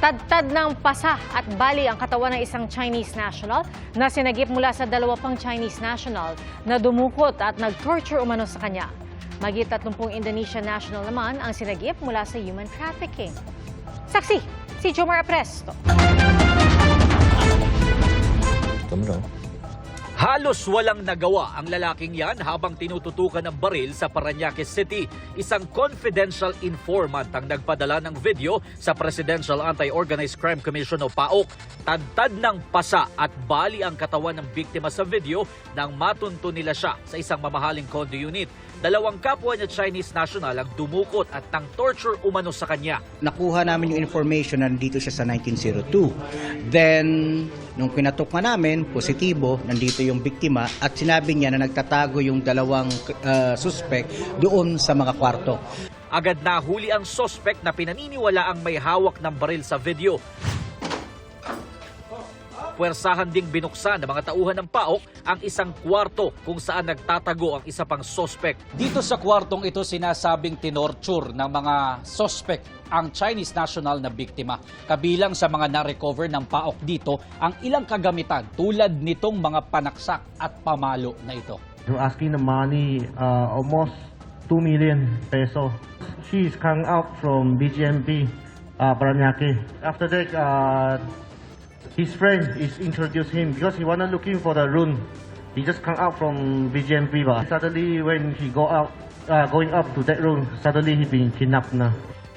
Tadtad ng pasa at bali ang katawan ng isang Chinese national na sinagip mula sa dalawa pang Chinese national na dumukot at nag-torture umano sa kanya. Mahigit 30 Indonesian national naman ang sinagip mula sa human trafficking. Saksi, si Jomar Apresto. Halos walang nagawa ang lalaking yan habang tinututukan ng baril sa Parañaque City. Isang confidential informant ang nagpadala ng video sa Presidential Anti-Organized Crime Commission o PAOK. Tadtad ng pasa at bali ang katawan ng biktima sa video nang matunto nila siya sa isang mamahaling condo unit. Dalawang kapwa niya Chinese national ang dumukot at nang torture umano sa kanya. Nakuha namin yung information na nandito siya sa 1902. Then, nung pinatok na namin, positibo, nandito yung biktima at sinabi niya na nagtatago yung dalawang suspect doon sa mga kwarto. Agad nahuli ang suspect na pinaniniwala ang may hawak ng baril sa video. Puwersahan ding binuksan ng mga tauhan ng PAOK ang isang kwarto kung saan nagtatago ang isa pang suspect. Dito sa kwartong ito sinasabing tinorture ng mga suspect ang Chinese national na biktima. Kabilang sa mga na-recover ng PAOK dito ang ilang kagamitan tulad nitong mga panaksak at pamalo na ito. They're asking the money, almost 2 million peso. She's come out from BGMP, Parañaque. After that, his friend is introduced him because he wanna looking for the room. He just come out from BGMP. Suddenly, when he going up to that room, suddenly he been kidnapped na.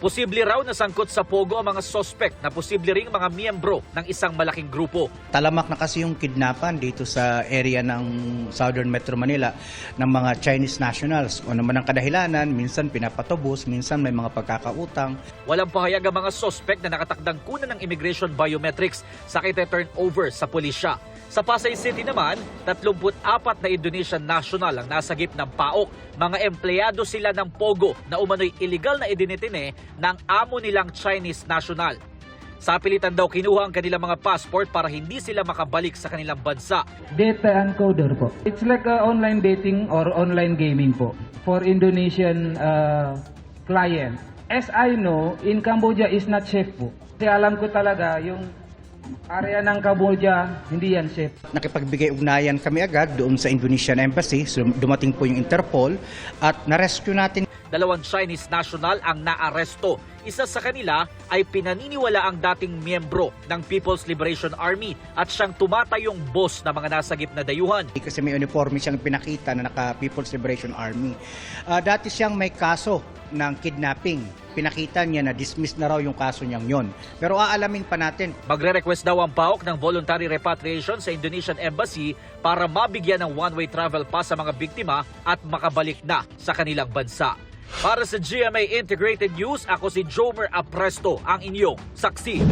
Posible raw na sangkot sa pogo ang mga suspect na posible ring mga miyembro ng isang malaking grupo. Talamak na kasi yung kidnapan dito sa area ng Southern Metro Manila ng mga Chinese nationals. O naman ang kadahilanan, minsan pinapatubos, minsan may mga pagkakautang. Walang pahayag ang mga suspect na nakatakdang kunan ng immigration biometrics sa turn over sa pulisya. Sa Pasay City naman, 34 na Indonesian national ang nasagip ng PAOK. Mga empleyado sila ng Pogo na umano'y illegal na idinitine ng amo nilang Chinese national. Sa pilitan daw kinuha ang kanilang mga passport para hindi sila makabalik sa kanilang bansa. Data encoder po. It's like online dating or online gaming po for Indonesian client. As I know, in Cambodia is not safe po. Kasi alam ko talaga yung area ng Cambodia, hindi yan safe. Nakipagbigay ugnayan kami agad doon sa Indonesian Embassy. So, dumating po yung Interpol at na-rescue natin. Dalawang Chinese national ang naaresto. Isa sa kanila ay pinaniniwala ang dating miyembro ng People's Liberation Army at siyang tumatayong boss ng mga nasagip na dayuhan. Kasi may uniforme siyang pinakita na naka People's Liberation Army. Dati siyang may kaso ng kidnapping. Pinakita niya na dismiss na raw yung kaso niyang yon. Pero aalamin pa natin. Magre-request daw ang PAOK ng voluntary repatriation sa Indonesian Embassy para mabigyan ng one-way travel pass sa mga biktima at makabalik na sa kanilang bansa. Para sa GMA Integrated News, ako si Jomar Apresto, ang inyong saksi.